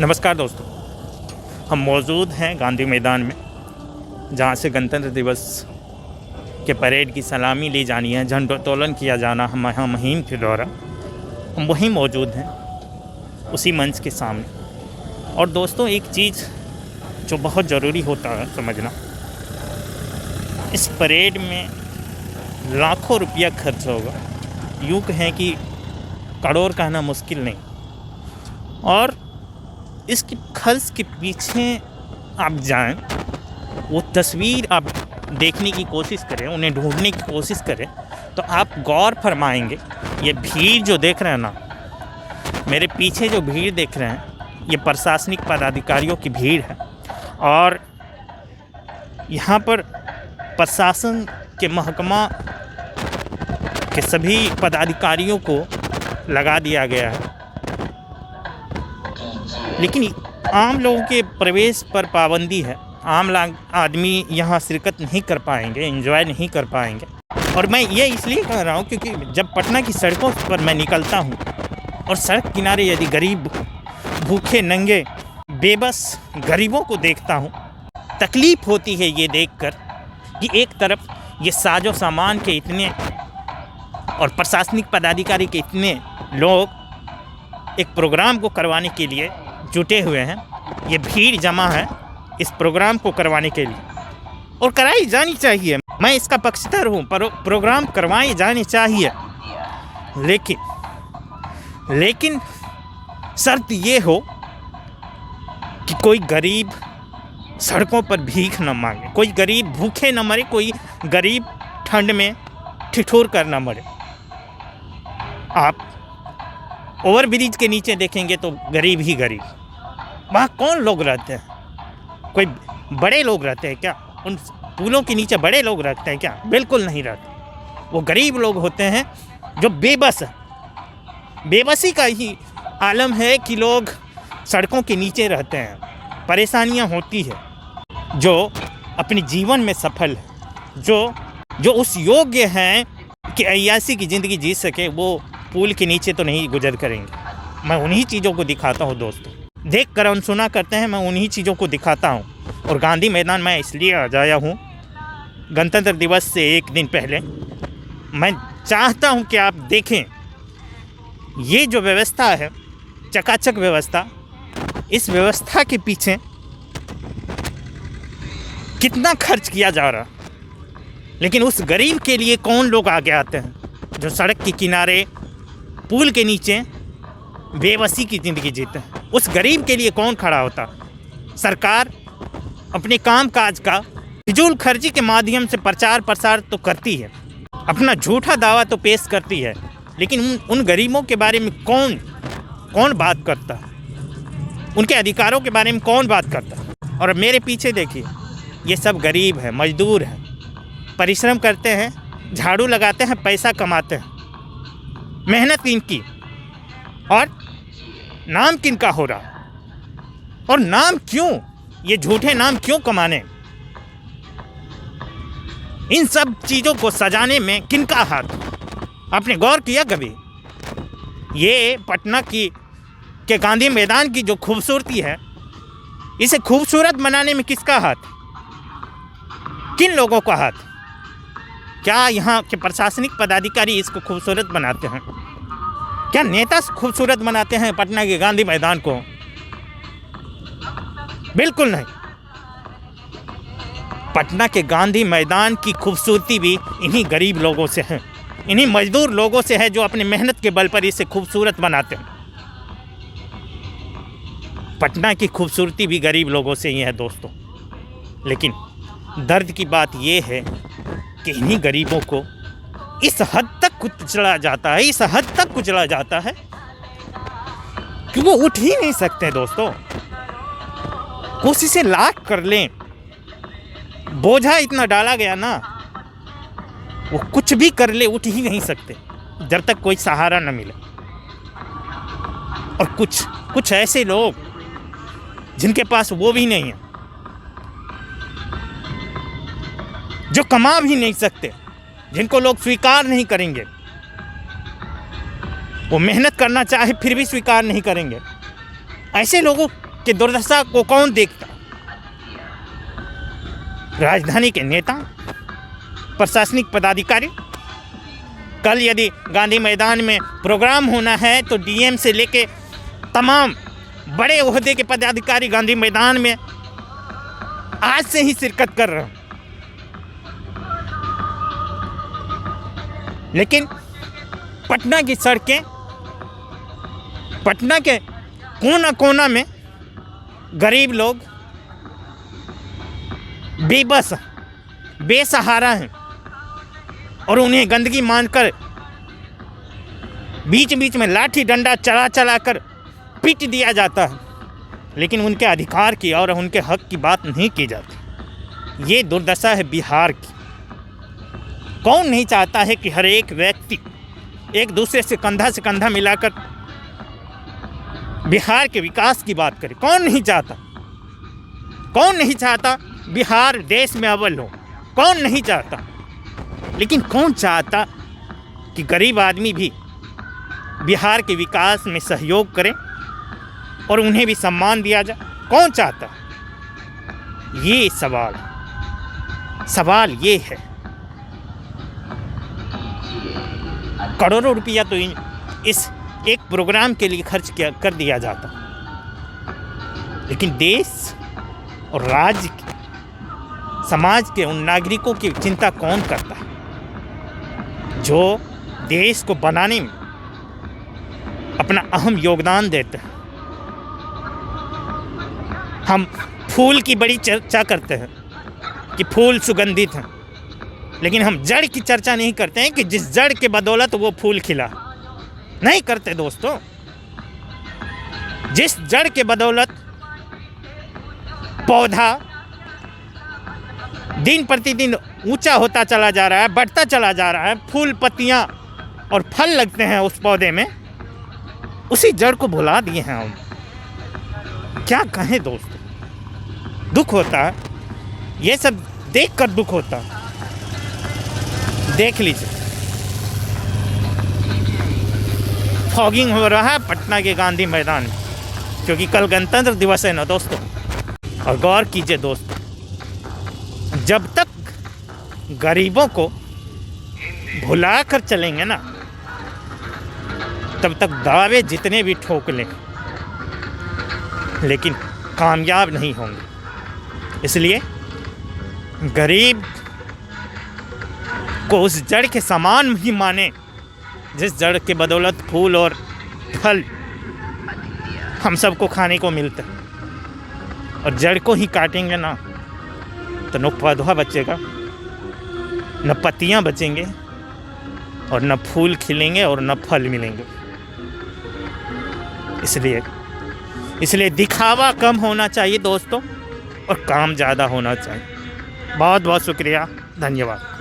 नमस्कार दोस्तों, हम मौजूद हैं गांधी मैदान में, जहां से गणतंत्र दिवस के परेड की सलामी ली जानी है, झंडोत्तोलन किया जाना मुहिम के दौरान हम वहीं मौजूद हैं, उसी मंच के सामने। और दोस्तों, एक चीज़ जो बहुत ज़रूरी होता है समझना, इस परेड में लाखों रुपया खर्च होगा, यूँ कहें कि करोड़ कहना मुश्किल नहीं। और इसके खर्च के पीछे आप जाएं, वो तस्वीर आप देखने की कोशिश करें, उन्हें ढूंढने की कोशिश करें, तो आप गौर फरमाएंगे। ये भीड़ जो देख रहे हैं ना, मेरे पीछे जो भीड़ देख रहे हैं, ये प्रशासनिक पदाधिकारियों की भीड़ है। और यहाँ पर प्रशासन के महकमा के सभी पदाधिकारियों को लगा दिया गया है, लेकिन आम लोगों के प्रवेश पर पाबंदी है। आम आदमी यहाँ शिरकत नहीं कर पाएंगे, एंजॉय नहीं कर पाएंगे। और मैं ये इसलिए कह रहा हूँ क्योंकि जब पटना की सड़कों पर मैं निकलता हूँ और सड़क किनारे यदि गरीब, भूखे, नंगे, बेबस गरीबों को देखता हूँ, तकलीफ़ होती है ये देखकर कि एक तरफ ये साजो सामान के इतने और प्रशासनिक पदाधिकारी के इतने लोग एक प्रोग्राम को करवाने के लिए जुटे हुए हैं, ये भीड़ जमा है इस प्रोग्राम को करवाने के लिए, और कराई जानी चाहिए। मैं इसका पक्षधर हूँ, पर प्रोग्राम करवाए जाने चाहिए, लेकिन शर्त ये हो कि कोई गरीब सड़कों पर भीख न मांगे, कोई गरीब भूखे न मरे, कोई गरीब ठंड में ठिठुर कर न मरे। आप ओवरब्रिज के नीचे देखेंगे तो गरीब ही गरीब। वहाँ कौन लोग रहते हैं? कोई बड़े लोग रहते हैं क्या? उन पुलों के नीचे बड़े लोग रहते हैं क्या? बिल्कुल नहीं रहते। वो गरीब लोग होते हैं जो बेबस है। बेबसी का ही आलम है कि लोग सड़कों के नीचे रहते हैं, परेशानियाँ होती है। जो अपने जीवन में सफल है, जो उस योग्य हैं कि अय्यासी की ज़िंदगी जी सके, वो पुल के नीचे तो नहीं गुजर करेंगे। मैं उन्हीं चीज़ों को दिखाता हूँ दोस्तों, देख कर अनसुना करते हैं, मैं उन्हीं चीज़ों को दिखाता हूँ। और गांधी मैदान मैं इसलिए आ जाया हूँ, गणतंत्र दिवस से एक दिन पहले मैं चाहता हूँ कि आप देखें ये जो व्यवस्था है, चकाचक व्यवस्था, इस व्यवस्था के पीछे कितना खर्च किया जा रहा, लेकिन उस गरीब के लिए कौन लोग आगे आते हैं जो सड़क के किनारे, पुल के नीचे बेबसी की ज़िंदगी जीते हैं। उस गरीब के लिए कौन खड़ा होता? सरकार अपने काम काज का फिजूल खर्ची के माध्यम से प्रचार प्रसार तो करती है, अपना झूठा दावा तो पेश करती है, लेकिन उन गरीबों के बारे में कौन बात करता? उनके अधिकारों के बारे में कौन बात करता? और मेरे पीछे देखिए, ये सब गरीब है, मजदूर है, परिश्रम करते हैं, झाड़ू लगाते हैं, पैसा कमाते हैं, मेहनत इनकी, और नाम किनका हो रहा? और नाम क्यों? ये झूठे नाम क्यों कमाने? इन सब चीज़ों को सजाने में किनका हाथ? आपने गौर किया कभी? ये पटना के गांधी मैदान की जो खूबसूरती है, इसे खूबसूरत बनाने में किसका हाथ? किन लोगों का हाथ? क्या यहाँ के प्रशासनिक पदाधिकारी इसको खूबसूरत बनाते हैं? क्या नेता खूबसूरत बनाते हैं पटना के गांधी मैदान को? बिल्कुल नहीं। पटना के गांधी मैदान की खूबसूरती भी इन्हीं गरीब लोगों से है, इन्हीं मजदूर लोगों से है, जो अपने मेहनत के बल पर इसे खूबसूरत बनाते हैं। पटना की खूबसूरती भी गरीब लोगों से ही है दोस्तों। लेकिन दर्द की बात यह है कि इन्हीं गरीबों को इस हद तक कुचला जाता है, कि वो उठ ही नहीं सकते दोस्तों। कोशिशें लाख कर लें, बोझा इतना डाला गया ना, वो कुछ भी कर ले, उठ ही नहीं सकते जब तक कोई सहारा न मिले। और कुछ ऐसे लोग जिनके पास वो भी नहीं है, जो कमा भी नहीं सकते, जिनको लोग स्वीकार नहीं करेंगे, वो मेहनत करना चाहे फिर भी स्वीकार नहीं करेंगे। ऐसे लोगों की दुर्दशा को कौन देखता? राजधानी के नेता, प्रशासनिक पदाधिकारी। कल यदि गांधी मैदान में प्रोग्राम होना है तो डीएम से लेके तमाम बड़े ओहदे के पदाधिकारी गांधी मैदान में आज से ही शिरकत कर रहे हैं। लेकिन पटना की सड़कें, पटना के कोना कोना में गरीब लोग बेबस, बेसहारा हैं और उन्हें गंदगी मानकर बीच बीच में लाठी डंडा चला चला कर पीट दिया जाता है, लेकिन उनके अधिकार की और उनके हक की बात नहीं की जाती। ये दुर्दशा है बिहार की। कौन नहीं चाहता है कि हर एक व्यक्ति एक दूसरे से कंधा मिलाकर बिहार के विकास की बात करे? कौन नहीं चाहता? कौन नहीं चाहता बिहार देश में अव्वल हो? कौन नहीं चाहता? लेकिन कौन चाहता कि गरीब आदमी भी बिहार के विकास में सहयोग करें और उन्हें भी सम्मान दिया जाए? कौन चाहता? ये सवाल ये है। करोड़ों रुपया तो इस एक प्रोग्राम के लिए खर्च कर दिया जाता, लेकिन देश और राज्य की, समाज के उन नागरिकों की चिंता कौन करता है जो देश को बनाने में अपना अहम योगदान देते हैं? हम फूल की बड़ी चर्चा करते हैं कि फूल सुगंधित हैं, लेकिन हम जड़ की चर्चा नहीं करते हैं कि जिस जड़ के बदौलत वो फूल खिला। नहीं करते दोस्तों। जिस जड़ के बदौलत पौधा दिन प्रतिदिन ऊंचा होता चला जा रहा है, बढ़ता चला जा रहा है, फूल पत्तियां और फल लगते हैं उस पौधे में, उसी जड़ को भुला दिए हैं हम। क्या कहें दोस्तों, दुख होता है। ये सब देखकर दुख होता है। देख लीजिए, फॉगिंग हो रहा है पटना के गांधी मैदान में, क्योंकि कल गणतंत्र दिवस है ना दोस्तों। और गौर कीजिए दोस्तों, जब तक गरीबों को भुला कर चलेंगे ना, तब तक दावे जितने भी ठोक लें, लेकिन कामयाब नहीं होंगे। इसलिए गरीब को उस जड़ के समान ही माने जिस जड़ के बदौलत फूल और फल हम सबको खाने को मिलता है। और जड़ को ही काटेंगे ना तो न पौधा बचेगा, न पत्तियां बचेंगे, और न फूल खिलेंगे और न फल मिलेंगे। इसलिए दिखावा कम होना चाहिए दोस्तों, और काम ज़्यादा होना चाहिए। बहुत बहुत शुक्रिया, धन्यवाद।